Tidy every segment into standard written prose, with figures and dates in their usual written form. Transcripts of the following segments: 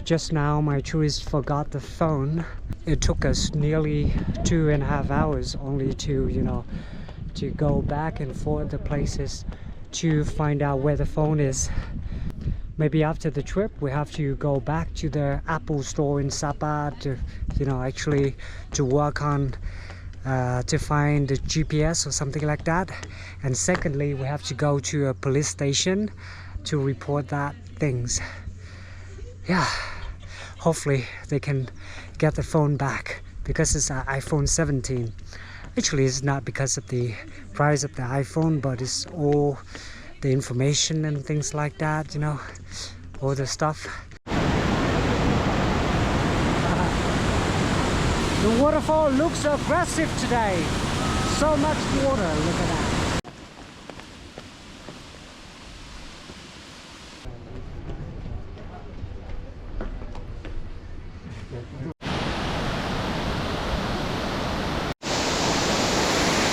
Just now my tourist forgot the phone. It took us nearly 2.5 hours only to, to go back and forth the places to find out where the phone is. Maybe after the trip we have to go back to the Apple store in Sapa to, actually to work on to find the GPS or something like that. And secondly, we have to go to a police station to report that things. Yeah, hopefully they can get the phone back because it's an iPhone 17. Actually, it's not because of the price of the iPhone, but it's all the information and things like that, all the stuff. The waterfall looks aggressive today. So much water, look at that.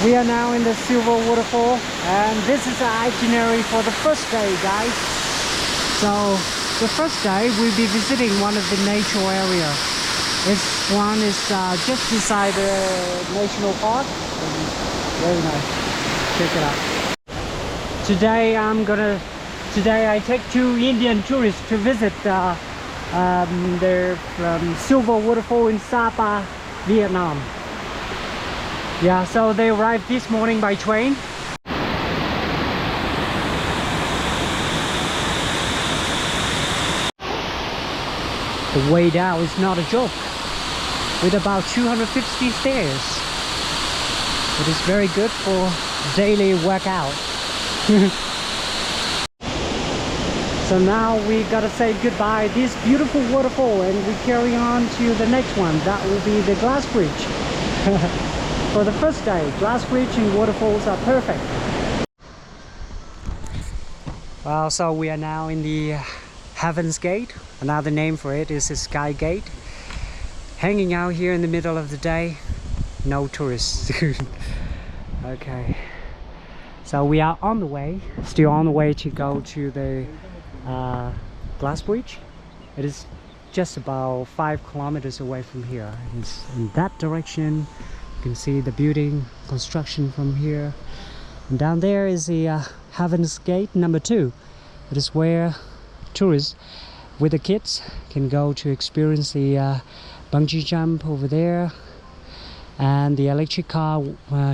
We are now in the Silver Waterfall, and this is the itinerary for the first day, guys. So the first day we'll be visiting one of the nature area. This one is just beside the national park. Very nice. Check it out. Today I take 2 Indian tourists to visit the Silver Waterfall in Sapa, Vietnam. Yeah, so they arrived this morning by train. The way down is not a joke, with about 250 stairs. It is very good for daily workout. So now we gotta say goodbye this beautiful waterfall, and we carry on to the next one. That will be the glass bridge. For the first day, glass bridge and waterfalls are perfect. Well, so we are now in the Heaven's Gate. Another name for it is the Sky Gate. Hanging out here in the middle of the day. No tourists. Okay. So we are on the way, still on the way to go to the glass bridge. It is just about 5 kilometers away from here. And in that direction, you can see the building construction from here. And down there is the Heaven's Gate number 2. It is where tourists with the kids can go to experience the bungee jump over there, and the electric car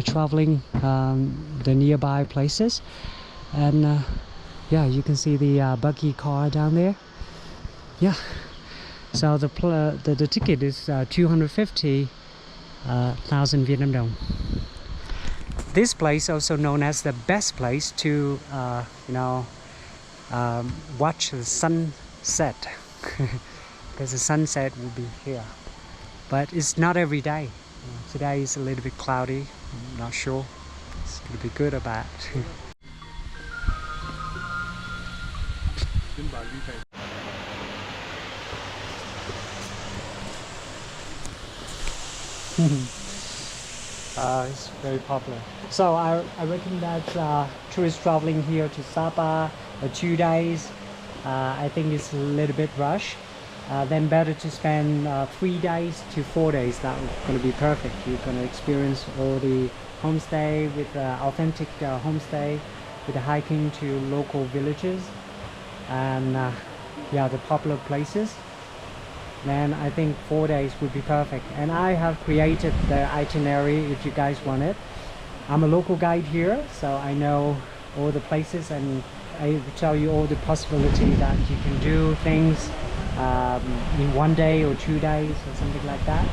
traveling the nearby places. And yeah, you can see the buggy car down there. Yeah, so the ticket is 250,000 Vietnam dong. This place also known as the best place to watch the sunset because the sunset will be here, but it's not every day. Today is a little bit cloudy. I'm not sure it's going to be good or bad. It's very popular. So I reckon that tourists traveling here to Sapa 2 days, I think it's a little bit rush. Then better to spend 3 days to 4 days. That's going to be perfect. You're going to experience all the homestay with authentic homestay, with the hiking to local villages, and yeah, the popular places. Then I think 4 days would be perfect. And I have created the itinerary if you guys want it. I'm a local guide here, so I know all the places, and I will tell you all the possibility that you can do things in 1 day or 2 days or something like that.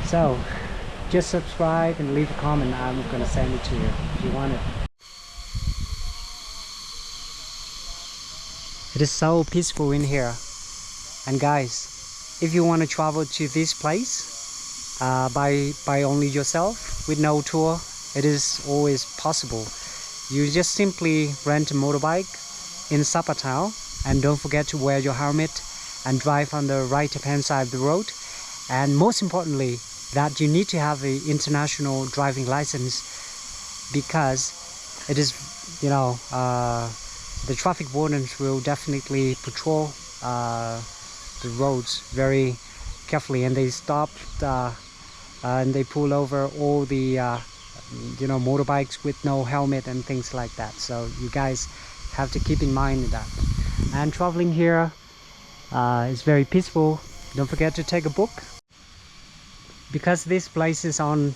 So just subscribe and leave a comment. I'm gonna send it to you if you want it. It is so peaceful in here. And guys, if you want to travel to this place by only yourself with no tour, it is always possible. You just simply rent a motorbike in Sapa town, and don't forget to wear your helmet and drive on the right hand side of the road. And most importantly, that you need to have an international driving license, because it is, the traffic wardens will definitely patrol the roads very carefully, and they stopped and they pull over all the motorbikes with no helmet and things like that. So you guys have to keep in mind that. And traveling here is very peaceful. Don't forget to take a book, because this place is on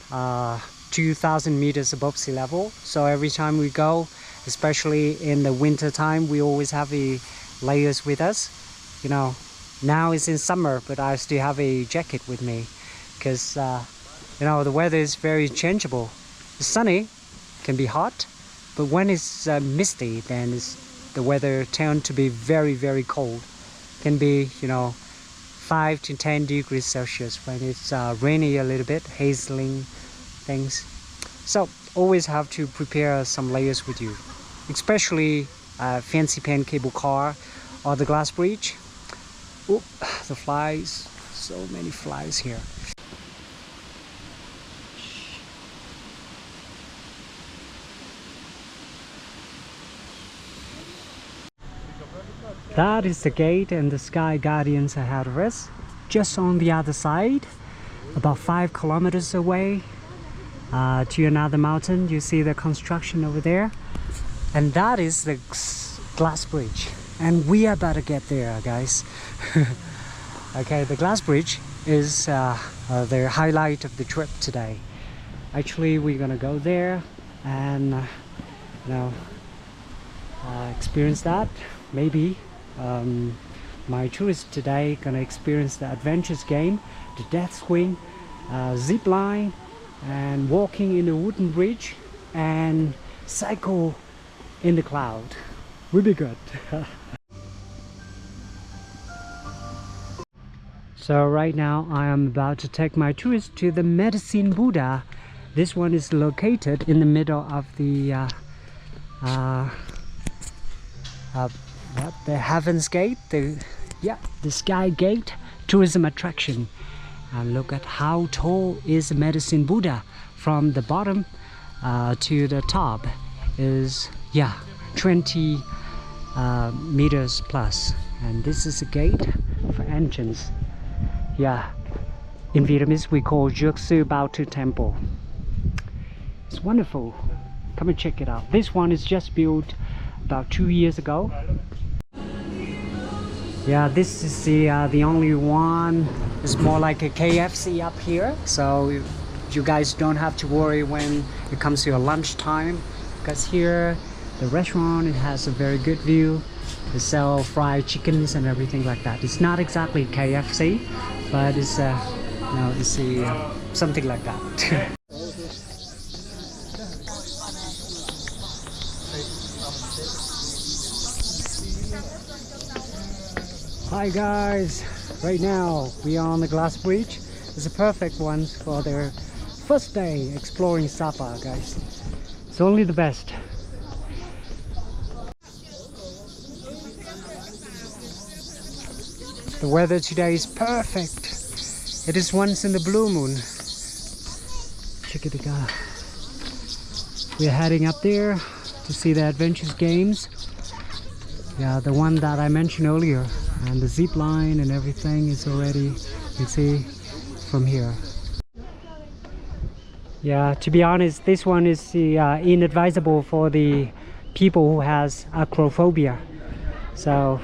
2,000 meters above sea level. So every time we go, especially in the winter time, we always have the layers with us. You know, now it's in summer, but I still have a jacket with me, because the weather is very changeable. It's sunny, can be hot, but when it's misty, then the weather tends to be very, very cold. Can be 5 to 10 degrees Celsius when it's rainy a little bit, hazeling things. So always have to prepare some layers with you, especially fancy pan cable car or the glass bridge. Oh, the flies, so many flies here. That is the gate, and the Sky Guardians ahead of us. Just on the other side, about 5 kilometers away to another mountain. You see the construction over there, and that is the glass bridge, and we are about to get there, guys. Okay, the glass bridge is the highlight of the trip today. Actually, we're gonna go there and experience that. Maybe my tourists today gonna experience the adventures game, the death swing, zip line, and walking in a wooden bridge, and cycle in the cloud. Will be good. So right now I am about to take my tourists to the Medicine Buddha. This one is located in the middle of the Heaven's Gate, the Sky Gate tourism attraction. And look at how tall is the Medicine Buddha. From the bottom to the top is 20 meters plus. And this is a gate for entrance. In Vietnamese we call Dược Sư Bao Tu Temple. It's wonderful. Come and check it out. This one is just built about 2 years ago. This is the only one. It's more like a KFC up here, so you guys don't have to worry when it comes to your lunch time, because here the restaurant, it has a very good view. They sell fried chickens and everything like that. It's not exactly KFC, but it's something like that. Hi guys, right now we are on the glass bridge. It's a perfect one for their first day exploring Sapa, guys. It's only the best. The weather today is perfect. It is once in the blue moon. Check it out. We're heading up there to see the adventures games. The one that I mentioned earlier. And the zip line and everything is already, you can see from here. To be honest, this one is inadvisable for the people who has acrophobia. So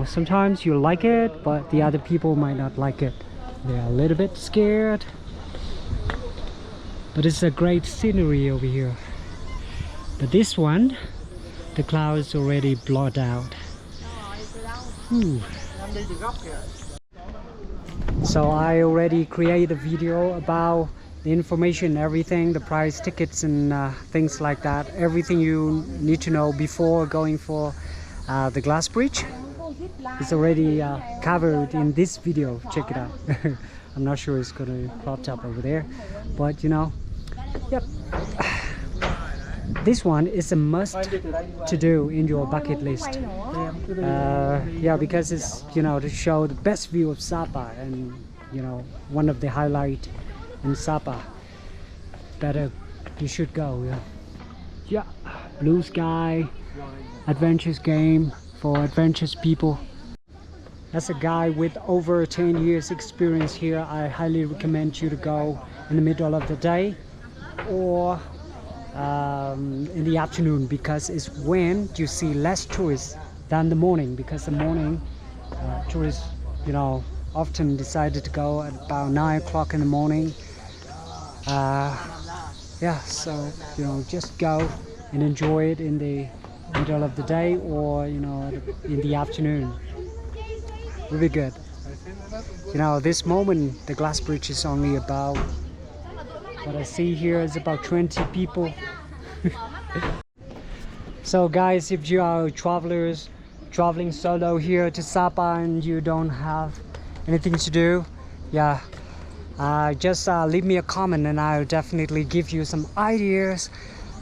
sometimes you like it, but the other people might not like it. They're a little bit scared, but it's a great scenery over here. But this one, the clouds already blotted out. Ooh. So I already created a video about the information, everything, the price, tickets, and things like that. Everything you need to know before going for the glass bridge is already covered in this video. Check it out. I'm not sure it's gonna crop up over there, but this one is a must to do in your bucket list. Because it's to show the best view of Sapa, and one of the highlight in Sapa. You should go. Blue sky, adventures game for adventurous people. as a guy with over 10 years experience here, I highly recommend you to go in the middle of the day or in the afternoon, because it's when you see less tourists than the morning, because the morning tourists, you know, often decided to go at about 9 o'clock in the morning. Yeah, so you know, just go and enjoy it in the middle of the day, or you know, in the afternoon. Will be good. You know, this moment the glass bridge is only about, what I see here is about 20 people. So guys, if you are travelers traveling solo here to Sapa and you don't have anything to do, yeah, just leave me a comment and I'll definitely give you some ideas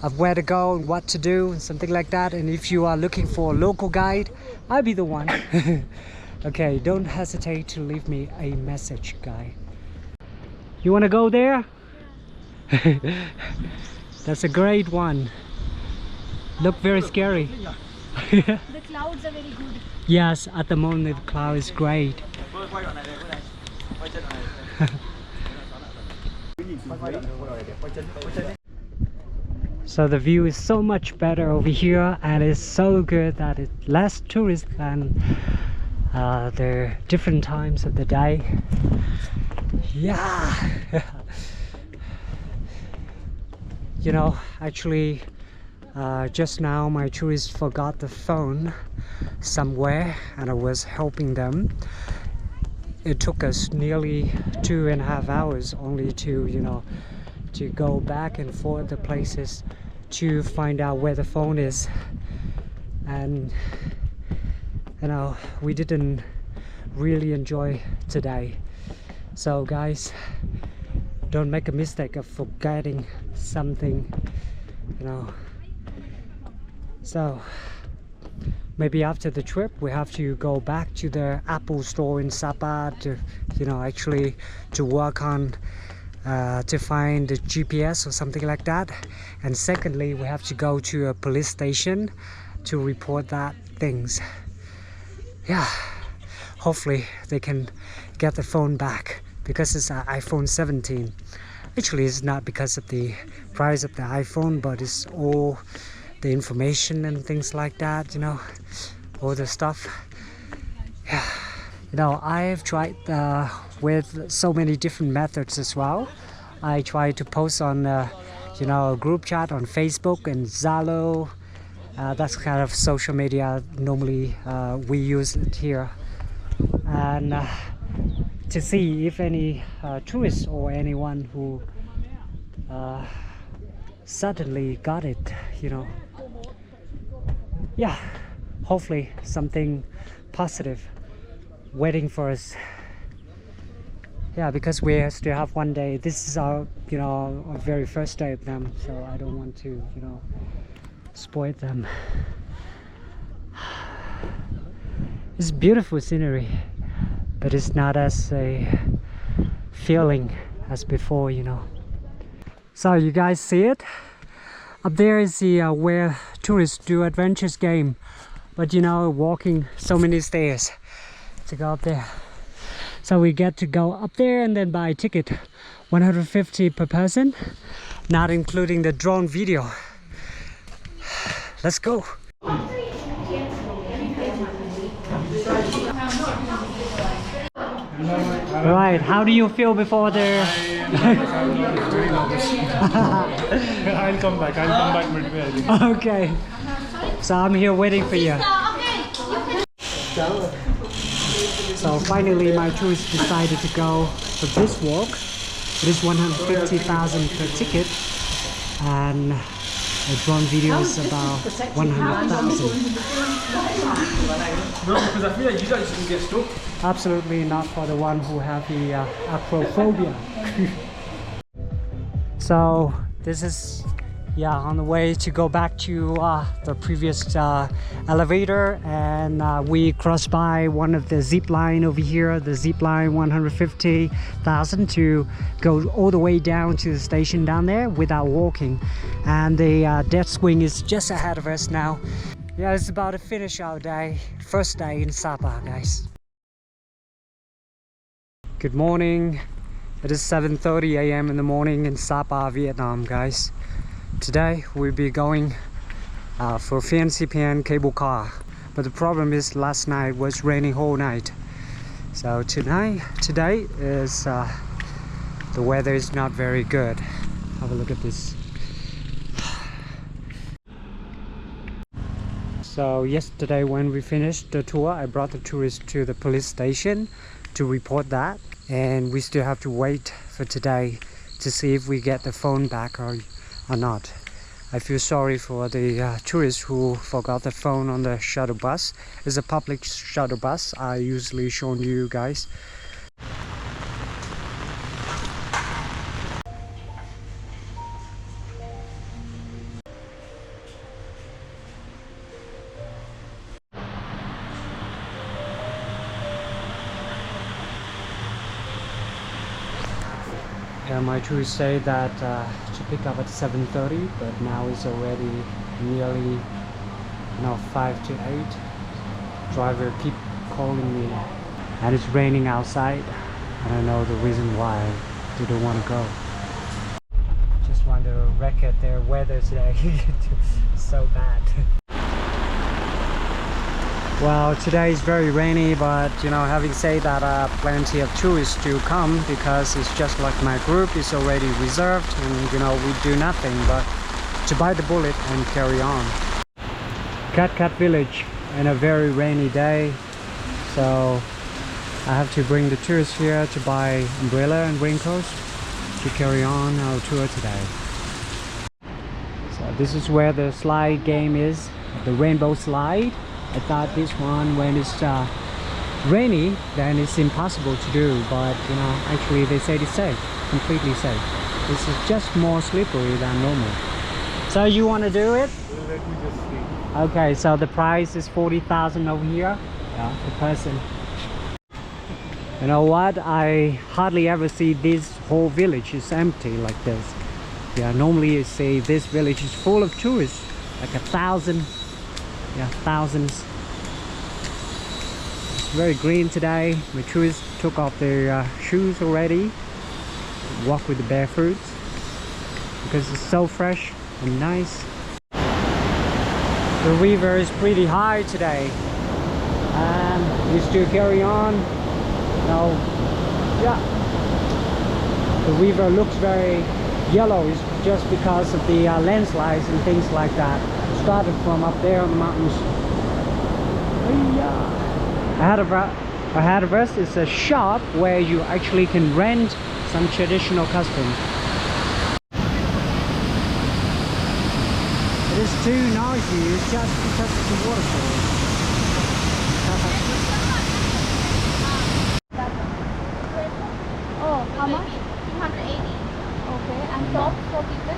of where to go and what to do and something like that. And if you are looking for a local guide, I'll be the one. Okay, don't hesitate to leave me a message, guy. You want to go there? That's a great one. Look very scary. The clouds are very good. Yes, at the moment the cloud is great. So the view is so much better over here, and it's so good that it's less tourists than the different times of the day. Yeah. You know, actually just now my tourists forgot the phone somewhere and I was helping them. It took us nearly 2.5 hours only to, you know, to go back and forth the places to find out where the phone is. And you know, we didn't really enjoy today. So guys, don't make a mistake of forgetting something, you know. So maybe after the trip we have to go back to the Apple store in Sapa to, you know, actually to work on to find the GPS or something like that. And secondly, we have to go to a police station to report that things. Yeah, hopefully they can get the phone back, because it's an iPhone 17. Actually, it's not because of the price of the iPhone, but it's all the information and things like that, you know, all the stuff. Yeah, you know, I've tried with so many different methods as well. I try to post on you know, a group chat on Facebook and Zalo. That's kind of social media normally we use it here, and to see if any tourists or anyone who suddenly got it, you know. Yeah, hopefully something positive waiting for us. Yeah, because we still have one day. This is our, you know, our very first day of them, so I don't want to, you know, spoil them. It's beautiful scenery, but it's not as a feeling as before, you know. So you guys see it? Up there is the where tourists do adventures game, but you know, walking so many stairs to go up there. So we get to go up there and then buy a ticket, 150 per person, not including the drone video. Let's go. Right, how do you feel before the... I'll come back midway. Okay, so I'm here waiting for you. So finally my tourists decided to go for this walk. It is 150,000 per ticket, and the drone video is about 100,000. No, because I feel like you guys can get stuck. Absolutely not for the one who have the acrophobia. So this is, yeah, on the way to go back to the previous elevator, and we crossed by one of the zip line over here, the zip line 150,000 to go all the way down to the station down there without walking. And the death swing is just ahead of us now. Yeah, it's about to finish our day, first day in Sapa, guys. Good morning. It is 7:30 a.m. in the morning in Sapa, Vietnam, guys. Today we'll be going for Phan Xipien cable car. But the problem is last night was raining whole night. So today is the weather is not very good. Have a look at this. So yesterday when we finished the tour, I brought the tourists to the police station to report that, and we still have to wait for today to see if we get the phone back or not. I feel sorry for the tourists who forgot the phone on the shuttle bus. It's a public shuttle bus. I usually shown you guys. My tourists say that to pick up at 7:30, but now it's already nearly 5 to 8. Driver keep calling me, and it's raining outside. I don't know the reason why they don't want to go. Just want to record their weather today. So bad. Well, today is very rainy, but having said that, plenty of tourists do come because it's just like my group is already reserved, and we do nothing but to bite the bullet and carry on. Cat village in a very rainy day, so I have to bring the tourists here to buy umbrella and raincoats to carry on our tour today. So this is where the slide game is, the rainbow slide. I thought this one, when it's rainy, then it's impossible to do, but actually they said it's safe, completely safe. This is just more slippery than normal. So you want to do it? Let me just see. Okay, so the price is 40,000 over here, per person. You know what? I hardly ever see this whole village is empty like this. Yeah, normally you see this village is full of tourists, like 1,000. Yeah, thousands. It's very green today. My tourists took off their shoes already. Walk with the barefoot because it's so fresh and nice. The river is pretty high today, and we still carry on. Yeah, the river looks very yellow. It's just because of the landslides and things like that. Started from up there on the mountains. Ahead of us is a shop where you actually can rent some traditional costumes. It is too noisy, it's just because of the waterfall. Oh, how much? 280. Okay, and top for people?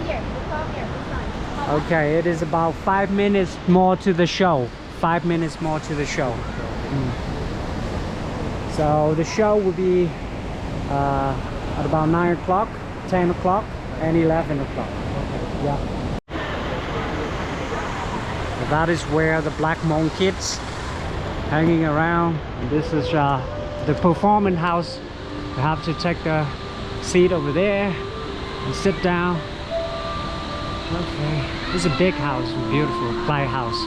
Here, the top here, this side. Okay, it is about 5 minutes more to the show. 5 minutes more to the show. So the show will be at about 9 o'clock, 10 o'clock, and 11 o'clock. Yeah. So that is where the Black Monk kids hanging around. And this is the performance house. You have to take the seat over there and sit down. Okay, this is a big house, beautiful playhouse.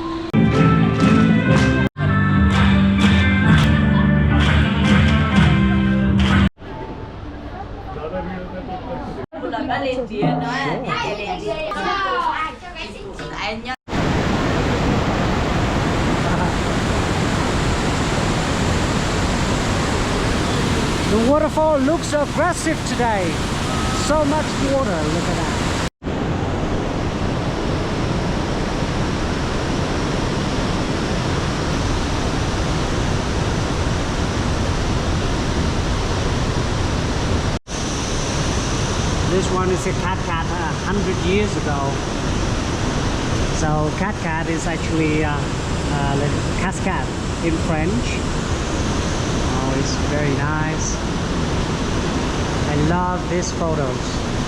The waterfall looks aggressive today. So much water, look at that. This one is a cat 100 years ago. So cat is actually cascade in French. Oh, it's very nice. I love these photos.